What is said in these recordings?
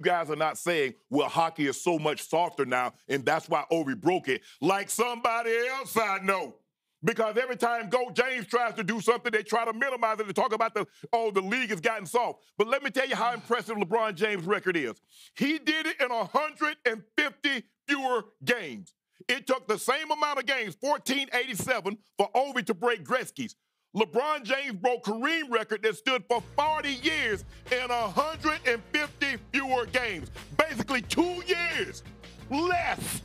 guys are not saying, well, hockey is so much softer now, and that's why Ovi broke it, like somebody else I know. Because every time James tries to do something, they try to minimize it and talk about the league has gotten soft. But let me tell you how impressive LeBron James' record is. He did it in 150 fewer games. It took the same amount of games, 1487, for Ovi to break Gretzky's. LeBron James broke Kareem's record that stood for 40 years in 150 fewer games. Basically 2 years less,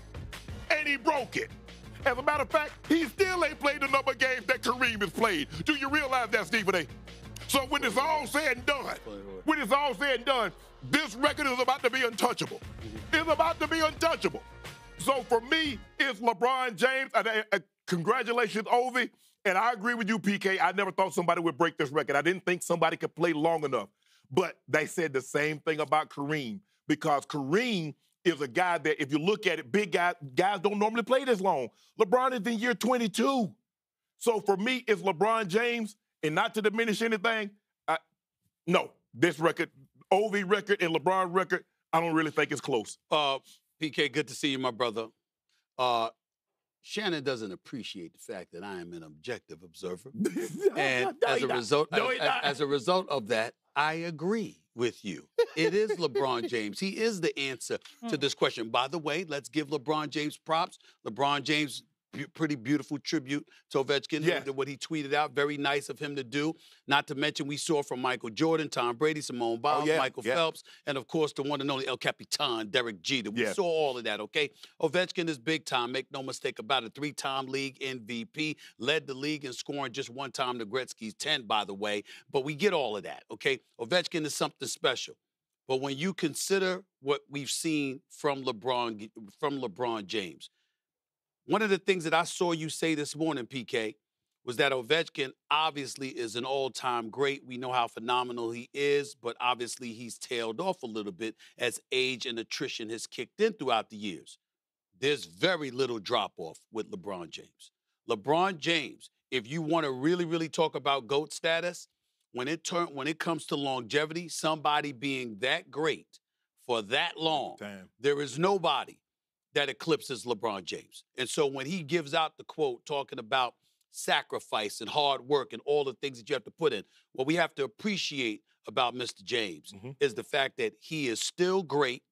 and he broke it. As a matter of fact, he still ain't played the number of games that Kareem has played. Do you realize that, Stephen A? So when it's all said and done, this record is about to be untouchable. It's about to be untouchable. So for me, it's LeBron James. Congratulations, Ovi. And I agree with you, PK. I never thought somebody would break this record. I didn't think somebody could play long enough. But they said the same thing about Kareem, because Kareem is a guy that, if you look at it, big guys don't normally play this long. LeBron is in year 22. So for me, it's LeBron James, and not to diminish anything, no. This record, Ovi record and LeBron record, I don't really think it's close. PK, good to see you, my brother. Shannon doesn't appreciate the fact that I am an objective observer. And as a result of that, I agree with you. It is LeBron James. He is the answer to this question. By the way, let's give LeBron James props. LeBron James, pretty beautiful tribute to Ovechkin, what he tweeted out. Very nice of him to do. Not to mention, we saw from Michael Jordan, Tom Brady, Simone Biles, Michael Phelps, and of course, the one and only El Capitan, Derek Jeter. We saw all of that, okay? Ovechkin is big time. Make no mistake about it. 3-time league MVP. Led the league in scoring just one time to Gretzky's 10, by the way. But we get all of that, okay? Ovechkin is something special. But when you consider what we've seen from LeBron James, one of the things that I saw you say this morning, PK, was that Ovechkin obviously is an all-time great. We know how phenomenal he is, but obviously he's tailed off a little bit as age and attrition has kicked in throughout the years. There's very little drop-off with LeBron James. LeBron James, if you want to really, really talk about GOAT status, when it comes to longevity, somebody being that great for that long, there is nobody that eclipses LeBron James. And so when he gives out the quote talking about sacrifice and hard work and all the things that you have to put in, what we have to appreciate about Mr. James is the fact that he is still great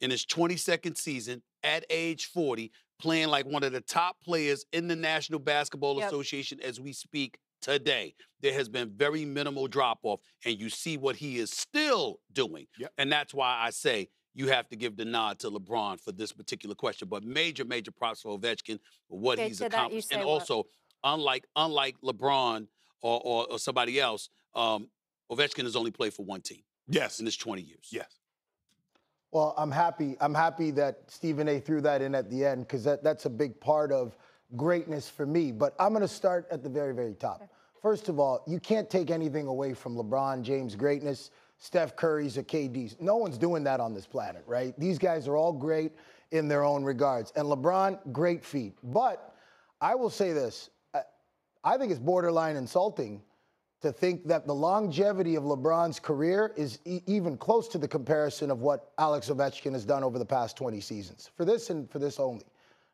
in his 22nd season at age 40, playing like one of the top players in the National Basketball Association as we speak today. There has been very minimal drop-off, and you see what he is still doing. And that's why I say you have to give the nod to LeBron for this particular question. But major, major props for Ovechkin for what he's accomplished. And also, unlike LeBron or somebody else, Ovechkin has only played for one team. In his 20 years. Well, I'm happy that Stephen A. threw that in at the end, because that's a big part of greatness for me. But I'm going to start at the very, very top. First of all, you can't take anything away from LeBron James' greatness. Steph Curry's or KD's. No one's doing that on this planet, right? These guys are all great in their own regards. And LeBron, great feat. But I will say this. I think it's borderline insulting to think that the longevity of LeBron's career is even close to the comparison of what Alex Ovechkin has done over the past 20 seasons. For this and for this only.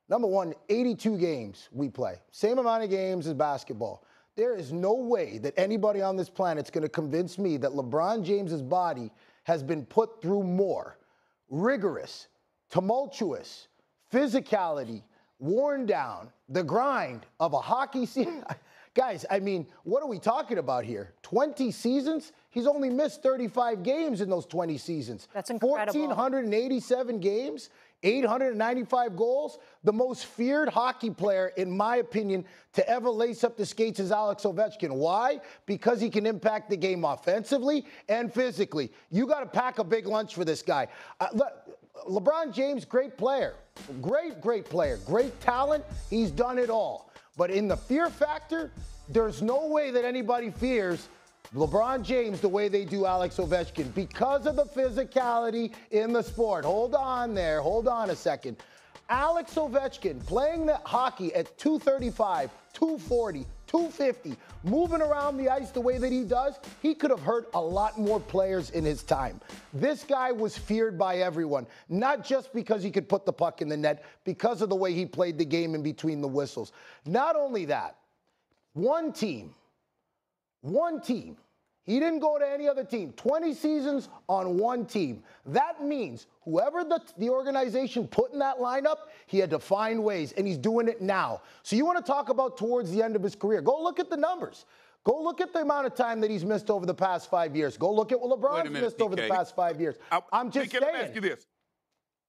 Number one, 82 games we play. Same amount of games as basketball. There is no way that anybody on this planet is going to convince me that LeBron James's body has been put through more rigorous, tumultuous, physicality, worn down, the grind of a hockey season. Guys, I mean, what are we talking about here? 20 seasons? He's only missed 35 games in those 20 seasons. That's incredible. 1,487 games, 895 goals. The most feared hockey player, in my opinion, to ever lace up the skates is Alex Ovechkin. Why? Because he can impact the game offensively and physically. You got to pack a big lunch for this guy. LeBron James, great player. Great player. Great talent. He's done it all. But in the fear factor, there's no way that anybody fears LeBron James the way they do Alex Ovechkin because of the physicality in the sport. Hold on there. Hold on a second. Alex Ovechkin playing that hockey at 235, 240, 250, moving around the ice the way that he does, he could have hurt a lot more players in his time. This guy was feared by everyone, not just because he could put the puck in the net, because of the way he played the game in between the whistles. Not only that, one team. He didn't go to any other team. 20 seasons on one team. That means whoever the organization put in that lineup, he had to find ways, and he's doing it now. So you want to talk about towards the end of his career. Go look at the numbers. Go look at the amount of time that he's missed over the past 5 years. Go look at what LeBron's missed over the past 5 years. I'm just saying. Let me ask you this.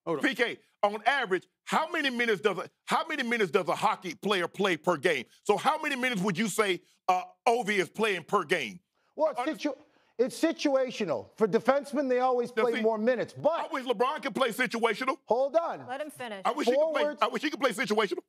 PK, on average, how many minutes does a hockey player play per game? So how many minutes would you say Ovi is playing per game? Well, it's situational. For defensemen, they always play more minutes. But I wish LeBron could play situational. Hold on. Let him finish. I wish he could play situational.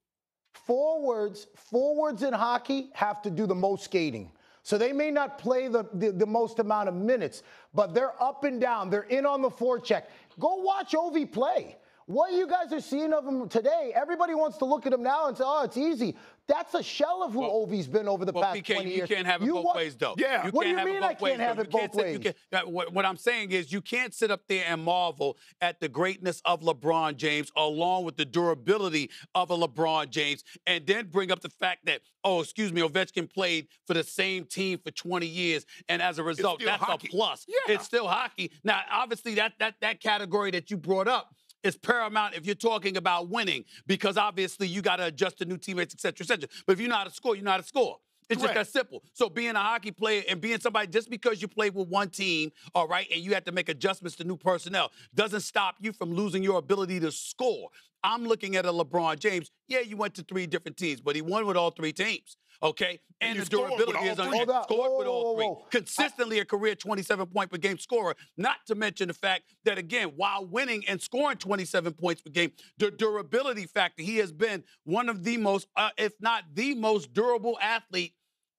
Forwards in hockey have to do the most skating. So they may not play the most amount of minutes, but they're up and down. They're in on the forecheck. Go watch Ovi play. What you guys are seeing of him today, everybody wants to look at him now and say, oh, it's easy. That's a shell of who Ovi's been over the past 20 years. You can't have it both ways, though. Yeah. What do you mean I can't have it both ways? What I'm saying is you can't sit up there and marvel at the greatness of LeBron James along with the durability of a LeBron James and then bring up the fact that, Ovechkin played for the same team for 20 years, and as a result, that's hockey. A plus. Yeah. It's still hockey. Now, obviously, that category that you brought up is paramount if you're talking about winning, because obviously you got to adjust to new teammates, et cetera, et cetera. But if you know how to score, you know how to score. It's just that simple. So being a hockey player and being somebody, just because you play with one team, all right, and you have to make adjustments to new personnel, doesn't stop you from losing your ability to score. I'm looking at a LeBron James. Yeah, you went to 3 different teams, but he won with all 3 teams. Okay, and the durability is scored with all 3. Consistently a career 27-point per game scorer. Not to mention the fact that, again, while winning and scoring 27 points per game, the durability factor, he has been one of the most, if not the most durable athlete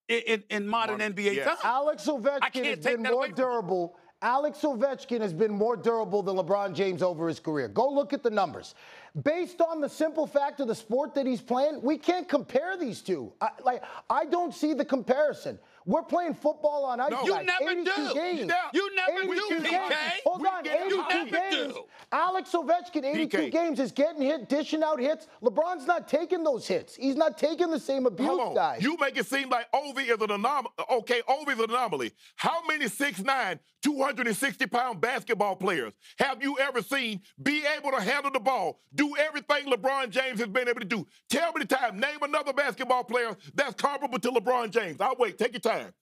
in modern NBA time. Alex Ovechkin has been more durable. Alex Ovechkin has been more durable than LeBron James over his career. Go look at the numbers. Based on the simple fact of the sport that he's playing, we can't compare these two. I don't see the comparison. We're playing football on ice. No, you never do. Games. You never do, PK. Hold on, 82 games. Alex Ovechkin, 82 games, is getting hit, dishing out hits. LeBron's not taking those hits. He's not taking the same abuse, guys. You make it seem like Ovi is an anomaly. Okay, Ovi is an anomaly. How many 6'9", 260-pound basketball players have you ever seen be able to handle the ball, do everything LeBron James has been able to do? Tell me the time. Name another basketball player that's comparable to LeBron James. I'll wait. Take your time.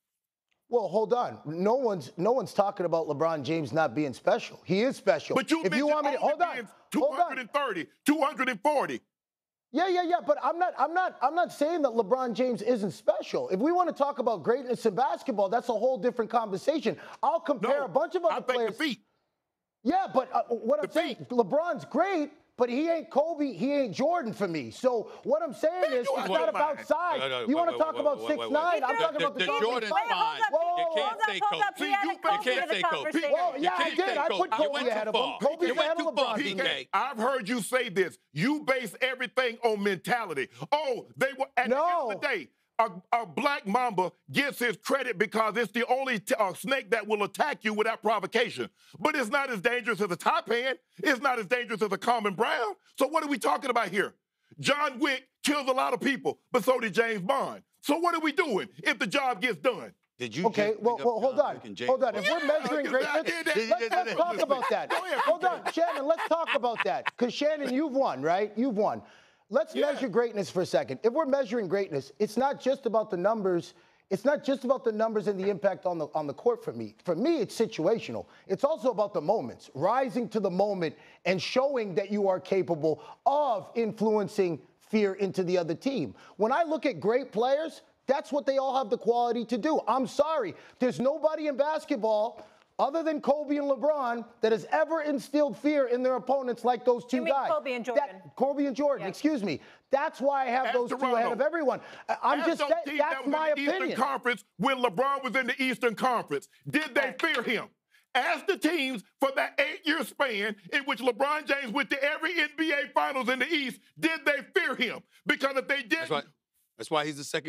Well, hold on. No one's talking about LeBron James not being special. He is special. But you mentioned hold on. 230, 240. Yeah. But I'm not saying that LeBron James isn't special. If we want to talk about greatness in basketball, that's a whole different conversation. I'll compare a bunch of other players. The feet. Yeah, but what I'm saying, LeBron's great, but he ain't Kobe, he ain't Jordan for me. So what I'm saying is, it's not about size. You want to talk about 6'9"? I'm talking about the Jordan's fine. You can't say Kobe. You can't say Kobe. Well, yeah, I did. I put Kobe ahead of him. Kobe's ahead of LeBron. PK, I've heard you say this. You base everything on mentality. Oh, they were at the end of the day. A black mamba gets his credit because it's the only snake that will attack you without provocation. But it's not as dangerous as a taipan. It's not as dangerous as a common brown. So what are we talking about here? John Wick kills a lot of people, but so did James Bond. So what are we doing if the job gets done? Did you well, hold on. Hold on. If we're measuring greatness, let's talk about that. Hold on, Shannon, let's talk about that. Because, Shannon, you've won, right? You've won. Let's measure greatness for a second. If we're measuring greatness, it's not just about the numbers. It's not just about the numbers and the impact on the court for me. For me, it's situational. It's also about the moments, rising to the moment and showing that you are capable of influencing fear into the other team. When I look at great players, that's what they all have the quality to do. I'm sorry. There's nobody in basketball other than Kobe and LeBron that has ever instilled fear in their opponents like those two guys. Kobe and Jordan. Kobe and Jordan, excuse me. That's why I have those two ahead of everyone. That's my opinion. Eastern Conference, when LeBron was in the Eastern Conference, did they fear him? Ask the teams for that 8-year span in which LeBron James went to every NBA Finals in the East, did they fear him? Because if they didn't... That's why he's the second